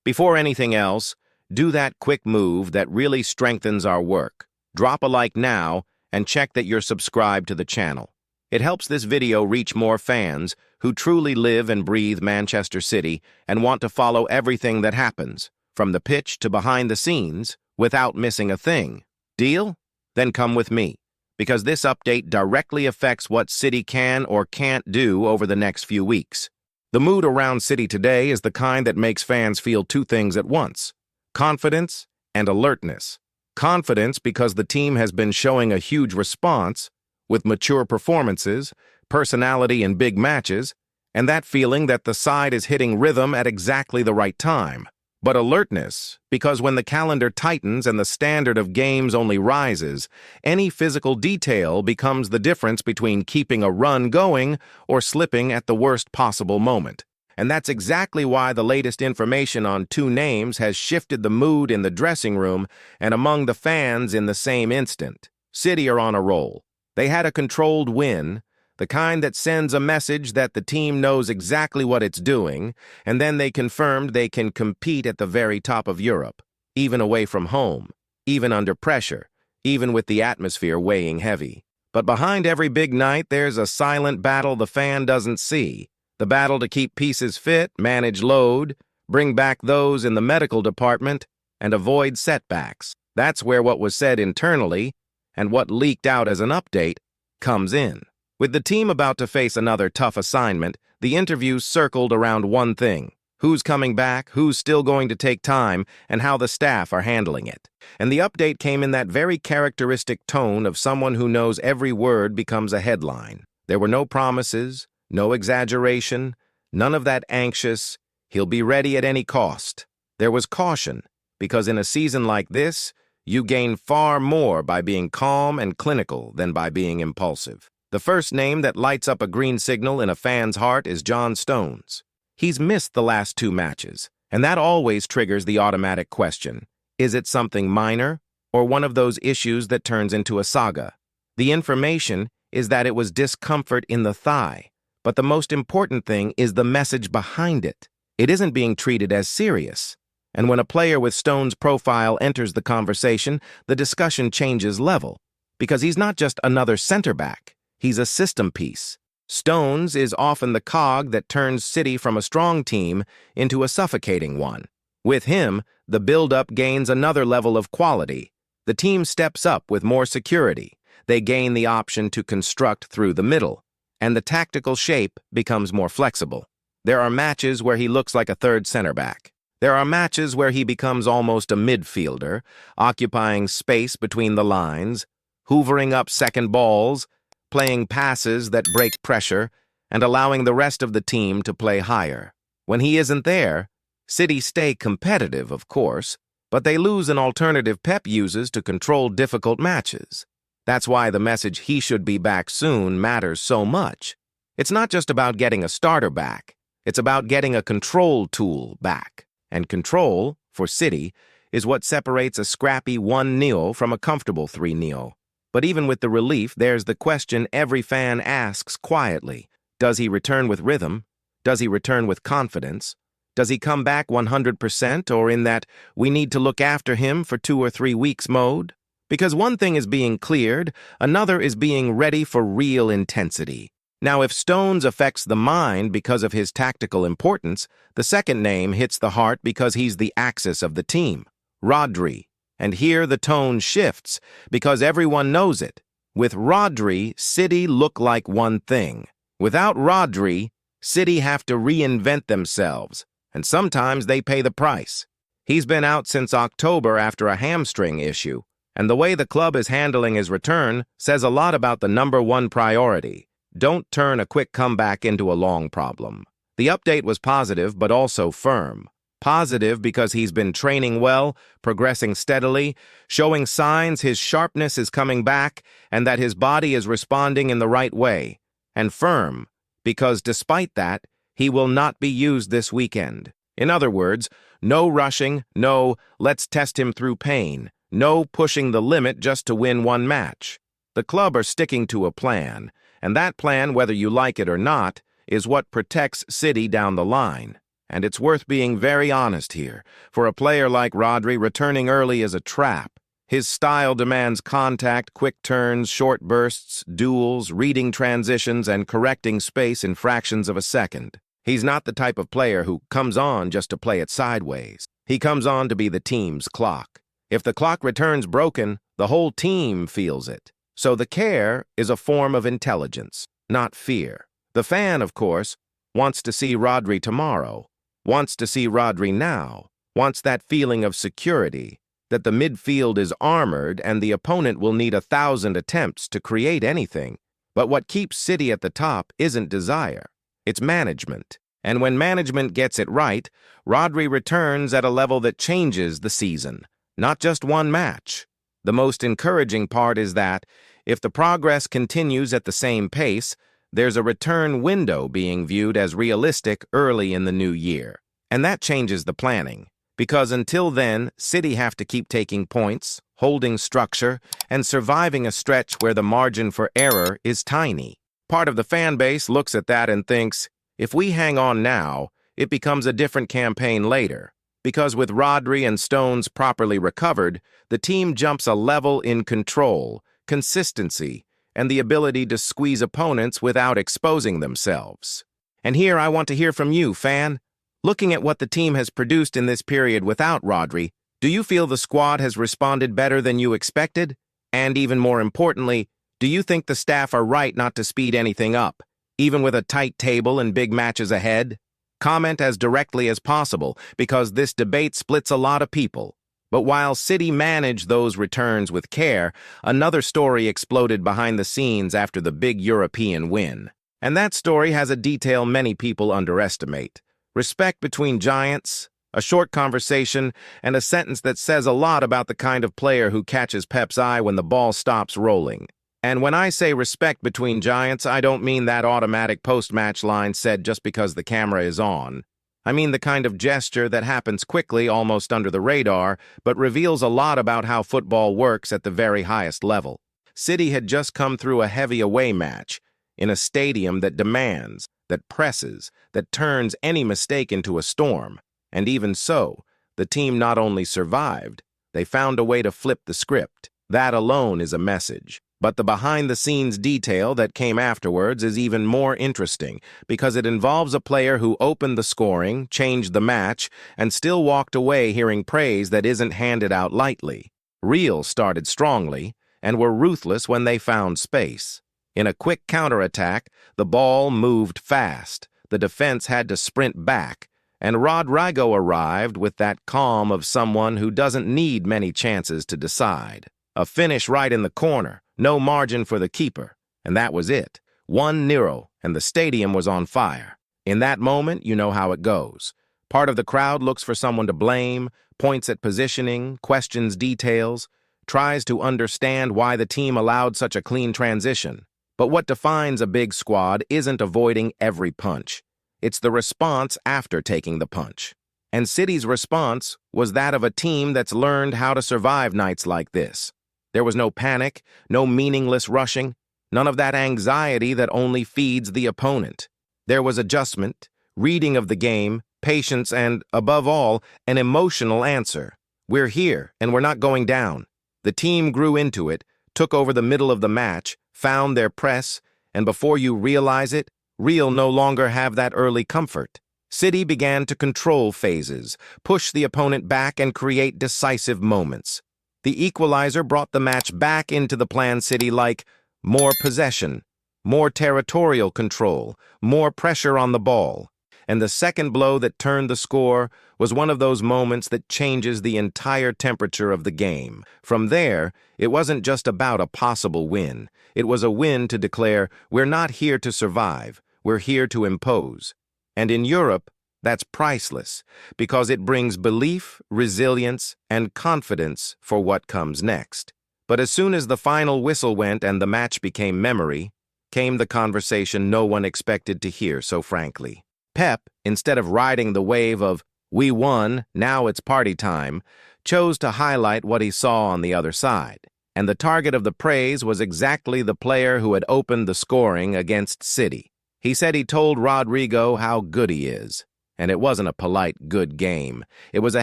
Before anything else, do that quick move that really strengthens our work. Drop a like now and check that you're subscribed to the channel. It helps this video reach more fans who truly live and breathe Manchester City and want to follow everything that happens, from the pitch to behind the scenes, without missing a thing. Deal? Then come with me, because this update directly affects what City can or can't do over the next few weeks. The mood around City today is the kind that makes fans feel two things at once: confidence and alertness. Confidence because the team has been showing a huge response with mature performances, personality in big matches, and that feeling that the side is hitting rhythm at exactly the right time. But alertness because when the calendar tightens and the standard of games only rises, any physical detail becomes the difference between keeping a run going or slipping at the worst possible moment. And that's exactly why the latest information on two names has shifted the mood in the dressing room and among the fans in the same instant. City are on a roll. They had a controlled win, the kind that sends a message that the team knows exactly what it's doing, and then they confirmed they can compete at the very top of Europe, even away from home, even under pressure, even with the atmosphere weighing heavy. But behind every big night, there's a silent battle the fan doesn't see. The battle to keep pieces fit, manage load, bring back those in the medical department, and avoid setbacks. That's where what was said internally and what leaked out as an update comes in. With the team about to face another tough assignment, the interviews circled around one thing: who's coming back, who's still going to take time, and how the staff are handling it. And the update came in that very characteristic tone of someone who knows every word becomes a headline. There were no promises, no exaggeration, none of that anxious, he'll be ready at any cost. There was caution, because in a season like this, you gain far more by being calm and clinical than by being impulsive. The first name that lights up a green signal in a fan's heart is John Stones. He's missed the last two matches, and that always triggers the automatic question: is it something minor, or one of those issues that turns into a saga? The information is that it was discomfort in the thigh, but the most important thing is the message behind it. It isn't being treated as serious. And when a player with Stone's profile enters the conversation, the discussion changes level, because he's not just another center back. He's a system piece. Stones is often the cog that turns City from a strong team into a suffocating one. With him, the build-up gains another level of quality. The team steps up with more security. They gain the option to construct through the middle, and the tactical shape becomes more flexible. There are matches where he looks like a third center back. There are matches where he becomes almost a midfielder, occupying space between the lines, hoovering up second balls, playing passes that break pressure, and allowing the rest of the team to play higher. When he isn't there, City stay competitive, of course, but they lose an alternative Pep uses to control difficult matches. That's why the message "he should be back soon" matters so much. It's not just about getting a starter back. It's about getting a control tool back. And control, for City, is what separates a scrappy 1-0 from a comfortable 3-0. But even with the relief, there's the question every fan asks quietly: does he return with rhythm? Does he return with confidence? Does he come back 100%, or in that "we need to look after him for 2 or 3 weeks" mode? Because one thing is being cleared, another is being ready for real intensity. Now, if Stones affects the mind because of his tactical importance, the second name hits the heart because he's the axis of the team: Rodri. And here the tone shifts, because everyone knows it. With Rodri, City look like one thing. Without Rodri, City have to reinvent themselves, and sometimes they pay the price. He's been out since October after a hamstring issue, and the way the club is handling his return says a lot about the #1 priority. Don't turn a quick comeback into a long problem. The update was positive, but also firm. Positive because he's been training well, progressing steadily, showing signs his sharpness is coming back, and that his body is responding in the right way. And firm because despite that, he will not be used this weekend. In other words, no rushing, no "let's test him through pain," no pushing the limit just to win one match. The club are sticking to a plan, and that plan, whether you like it or not, is what protects City down the line. And it's worth being very honest here. For a player like Rodri, returning early is a trap. His style demands contact, quick turns, short bursts, duels, reading transitions, and correcting space in fractions of a second. He's not the type of player who comes on just to play it sideways. He comes on to be the team's clock. If the clock returns broken, the whole team feels it. So the care is a form of intelligence, not fear. The fan, of course, wants to see Rodri tomorrow, wants to see Rodri now, wants that feeling of security, that the midfield is armored and the opponent will need 1,000 attempts to create anything. But what keeps City at the top isn't desire, it's management. And when management gets it right, Rodri returns at a level that changes the season, not just one match. The most encouraging part is that, if the progress continues at the same pace, there's a return window being viewed as realistic early in the new year. And that changes the planning, because until then, City have to keep taking points, holding structure, and surviving a stretch where the margin for error is tiny. Part of the fan base looks at that and thinks, if we hang on now, it becomes a different campaign later. Because with Rodri and Stones properly recovered, the team jumps a level in control, consistency, and the ability to squeeze opponents without exposing themselves. And here I want to hear from you, fan. Looking at what the team has produced in this period without Rodri, do you feel the squad has responded better than you expected? And even more importantly, do you think the staff are right not to speed anything up, even with a tight table and big matches ahead? Comment as directly as possible, because this debate splits a lot of people. But while City managed those returns with care, another story exploded behind the scenes after the big European win. And that story has a detail many people underestimate. Respect between giants, a short conversation, and a sentence that says a lot about the kind of player who catches Pep's eye when the ball stops rolling. And when I say respect between giants, I don't mean that automatic post-match line said just because the camera is on. I mean the kind of gesture that happens quickly, almost under the radar, but reveals a lot about how football works at the very highest level. City had just come through a heavy away match, in a stadium that demands, that presses, that turns any mistake into a storm. And even so, the team not only survived, they found a way to flip the script. That alone is a message. But the behind-the-scenes detail that came afterwards is even more interesting, because it involves a player who opened the scoring, changed the match, and still walked away hearing praise that isn't handed out lightly. Real started strongly, and were ruthless when they found space. In a quick counterattack, the ball moved fast, the defense had to sprint back, and Rodrigo arrived with that calm of someone who doesn't need many chances to decide. A finish right in the corner, no margin for the keeper, and that was it. 1-0, and the stadium was on fire. In that moment, you know how it goes. Part of the crowd looks for someone to blame, points at positioning, questions details, tries to understand why the team allowed such a clean transition. But what defines a big squad isn't avoiding every punch. It's the response after taking the punch. And City's response was that of a team that's learned how to survive nights like this. There was no panic, no meaningless rushing, none of that anxiety that only feeds the opponent. There was adjustment, reading of the game, patience, and, above all, an emotional answer. We're here, and we're not going down. The team grew into it, took over the middle of the match, found their press, and before you realize it, Real no longer have that early comfort. City began to control phases, push the opponent back, and create decisive moments. The equalizer brought the match back into the plan City like more possession, more territorial control, more pressure on the ball. And the second blow that turned the score was one of those moments that changes the entire temperature of the game. From there, it wasn't just about a possible win. It was a win to declare, we're not here to survive, we're here to impose. And in Europe, that's priceless, because it brings belief, resilience, and confidence for what comes next. But as soon as the final whistle went and the match became memory, came the conversation no one expected to hear so frankly. Pep, instead of riding the wave of, we won, now it's party time, chose to highlight what he saw on the other side. And the target of the praise was exactly the player who had opened the scoring against City. He said he told Rodrigo how good he is. And it wasn't a polite, good game. It was a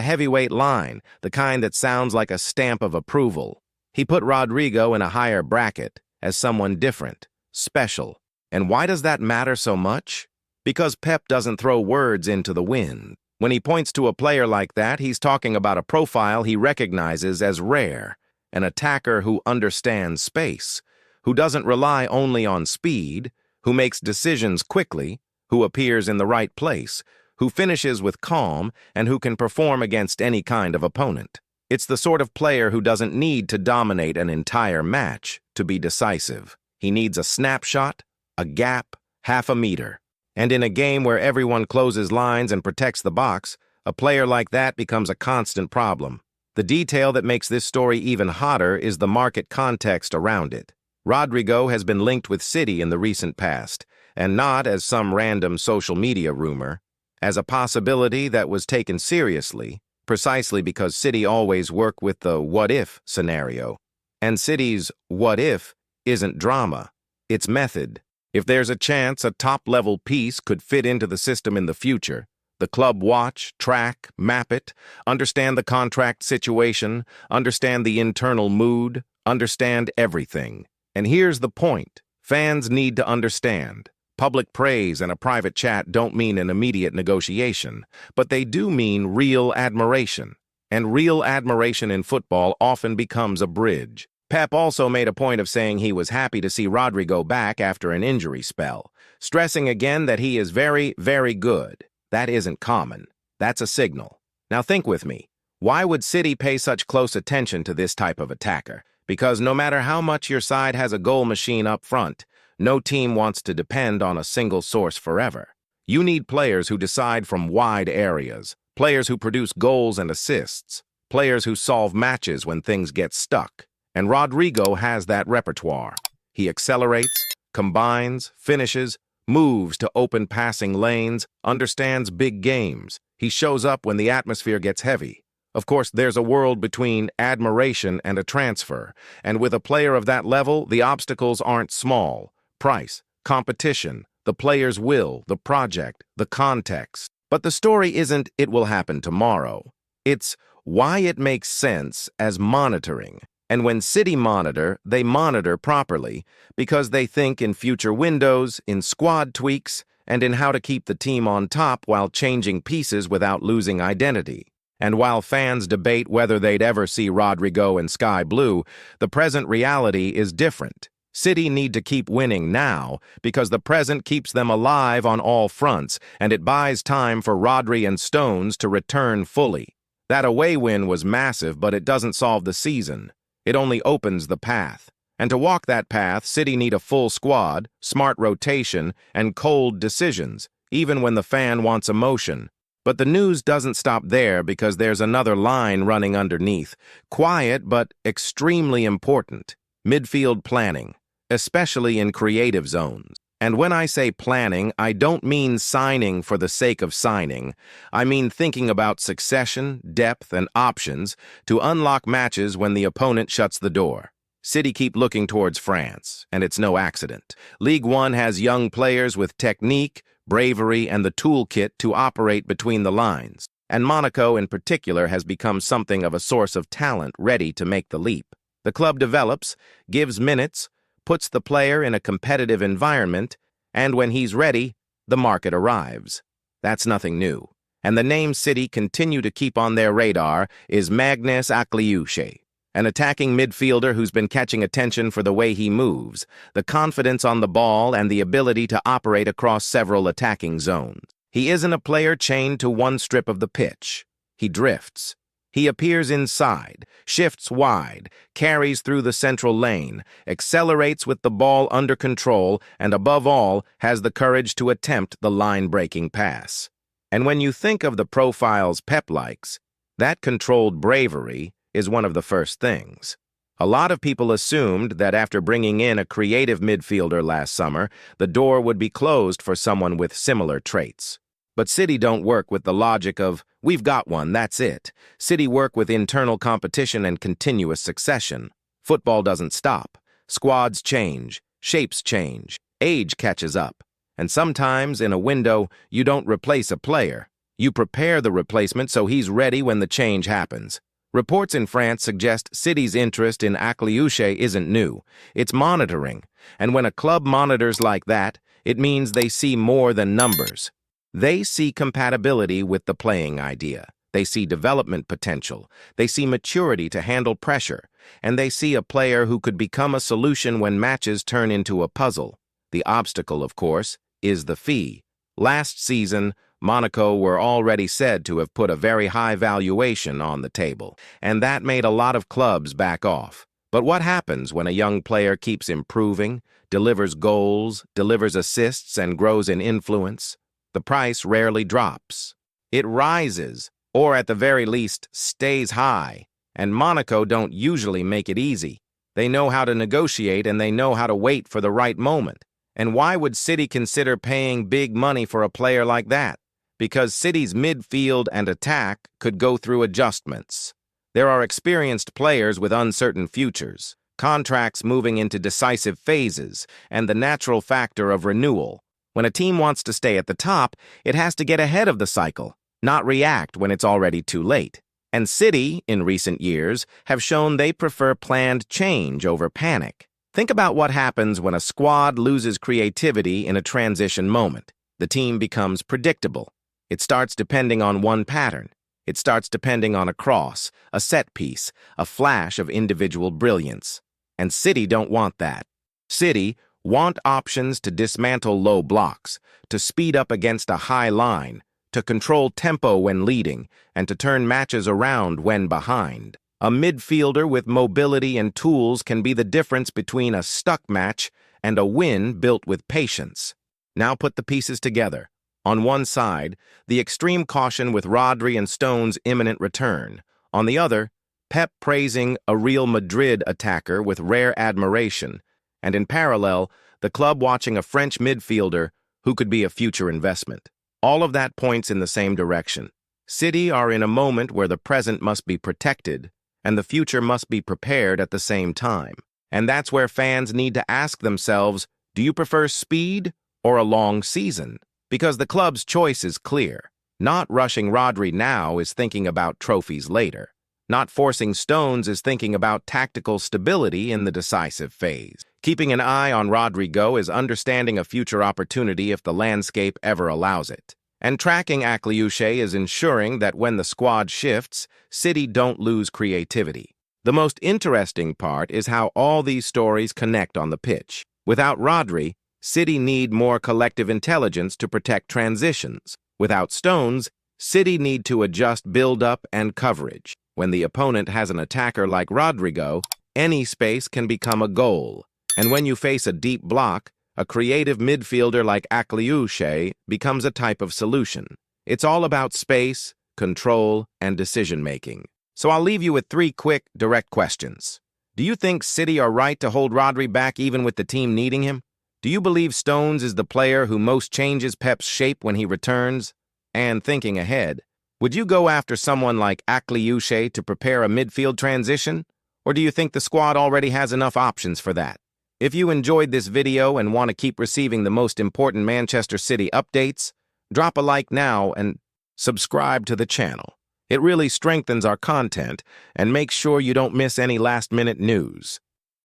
heavyweight line, the kind that sounds like a stamp of approval. He put Rodrigo in a higher bracket, as someone different, special. And why does that matter so much? Because Pep doesn't throw words into the wind. When he points to a player like that, he's talking about a profile he recognizes as rare, an attacker who understands space, who doesn't rely only on speed, who makes decisions quickly, who appears in the right place, who finishes with calm, and who can perform against any kind of opponent. It's the sort of player who doesn't need to dominate an entire match to be decisive. He needs a snapshot, a gap, half a meter. And in a game where everyone closes lines and protects the box, a player like that becomes a constant problem. The detail that makes this story even hotter is the market context around it. Rodrigo has been linked with City in the recent past, and not as some random social media rumor, as a possibility that was taken seriously, precisely because City always work with the what-if scenario. And City's what-if isn't drama, it's method. If there's a chance a top-level piece could fit into the system in the future, the club watch, track, map it, understand the contract situation, understand the internal mood, understand everything. And here's the point. Fans need to understand. Public praise and a private chat don't mean an immediate negotiation, but they do mean real admiration. And real admiration in football often becomes a bridge. Pep also made a point of saying he was happy to see Rodrigo back after an injury spell, stressing again that he is very, very good. That isn't common. That's a signal. Now think with me. Why would City pay such close attention to this type of attacker? Because no matter how much your side has a goal machine up front, no team wants to depend on a single source forever. You need players who decide from wide areas, players who produce goals and assists, players who solve matches when things get stuck. And Rodrigo has that repertoire. He accelerates, combines, finishes, moves to open passing lanes, understands big games. He shows up when the atmosphere gets heavy. Of course, there's a world between admiration and a transfer, and with a player of that level, the obstacles aren't small. Price, competition, the player's will, the project, the context. But the story isn't it will happen tomorrow. It's why it makes sense as monitoring. And when City monitor, they monitor properly because they think in future windows, in squad tweaks, and in how to keep the team on top while changing pieces without losing identity. And while fans debate whether they'd ever see Rodrigo in sky blue, the present reality is different. City need to keep winning now because the present keeps them alive on all fronts, and it buys time for Rodri and Stones to return fully. That away win was massive, but it doesn't solve the season. It only opens the path. And to walk that path, City need a full squad, smart rotation, and cold decisions, even when the fan wants emotion. But the news doesn't stop there because there's another line running underneath. Quiet, but extremely important. Midfield planning, especially in creative zones. And when I say planning, I don't mean signing for the sake of signing. I mean thinking about succession, depth, and options to unlock matches when the opponent shuts the door. City keep looking towards France, and it's no accident. Ligue 1 has young players with technique, bravery, and the toolkit to operate between the lines. And Monaco, in particular, has become something of a source of talent ready to make the leap. The club develops, gives minutes, puts the player in a competitive environment, and when he's ready, the market arrives. That's nothing new. And the name City continue to keep on their radar is Magnus Akliouche, an attacking midfielder who's been catching attention for the way he moves, the confidence on the ball, and the ability to operate across several attacking zones. He isn't a player chained to one strip of the pitch. He drifts. He appears inside, shifts wide, carries through the central lane, accelerates with the ball under control, and above all, has the courage to attempt the line-breaking pass. And when you think of the profiles Pep likes, that controlled bravery is one of the first things. A lot of people assumed that after bringing in a creative midfielder last summer, the door would be closed for someone with similar traits. But City don't work with the logic of, we've got one, that's it. City work with internal competition and continuous succession. Football doesn't stop. Squads change, shapes change, age catches up. And sometimes, in a window, you don't replace a player. You prepare the replacement so he's ready when the change happens. Reports in France suggest City's interest in Akliouche isn't new. It's monitoring. And when a club monitors like that, it means they see more than numbers. They see compatibility with the playing idea. They see development potential. They see maturity to handle pressure. And they see a player who could become a solution when matches turn into a puzzle. The obstacle, of course, is the fee. Last season, Monaco were already said to have put a very high valuation on the table, and that made a lot of clubs back off. But what happens when a young player keeps improving, delivers goals, delivers assists, and grows in influence? The price rarely drops. It rises, or at the very least, stays high, and Monaco don't usually make it easy. They know how to negotiate and they know how to wait for the right moment. And why would City consider paying big money for a player like that? Because City's midfield and attack could go through adjustments. There are experienced players with uncertain futures, contracts moving into decisive phases, and the natural factor of renewal. When a team wants to stay at the top, it has to get ahead of the cycle, not react when it's already too late. And City, in recent years, have shown they prefer planned change over panic. Think about what happens when a squad loses creativity in a transition moment. The team becomes predictable. It starts depending on one pattern. It starts depending on a cross, a set piece, a flash of individual brilliance. And City don't want that. City want options to dismantle low blocks, to speed up against a high line, to control tempo when leading, and to turn matches around when behind. A midfielder with mobility and tools can be the difference between a stuck match and a win built with patience. Now put the pieces together. On one side, the extreme caution with Rodri and Stones' imminent return. On the other, Pep praising a Real Madrid attacker with rare admiration. And in parallel, the club watching a French midfielder who could be a future investment. All of that points in the same direction. City are in a moment where the present must be protected and the future must be prepared at the same time. And that's where fans need to ask themselves, do you prefer speed or a long season? Because the club's choice is clear. Not rushing Rodri now is thinking about trophies later. Not forcing Stones is thinking about tactical stability in the decisive phase. Keeping an eye on Rodrigo is understanding a future opportunity if the landscape ever allows it. And tracking Akliouche is ensuring that when the squad shifts, City don't lose creativity. The most interesting part is how all these stories connect on the pitch. Without Rodri, City need more collective intelligence to protect transitions. Without Stones, City need to adjust build-up and coverage. When the opponent has an attacker like Rodrigo, any space can become a goal. And when you face a deep block, a creative midfielder like Akliouche becomes a type of solution. It's all about space, control, and decision-making. So I'll leave you with 3 quick, direct questions. Do you think City are right to hold Rodri back even with the team needing him? Do you believe Stones is the player who most changes Pep's shape when he returns? And thinking ahead, would you go after someone like Akliouche to prepare a midfield transition? Or do you think the squad already has enough options for that? If you enjoyed this video and want to keep receiving the most important Manchester City updates, drop a like now and subscribe to the channel. It really strengthens our content and makes sure you don't miss any last-minute news.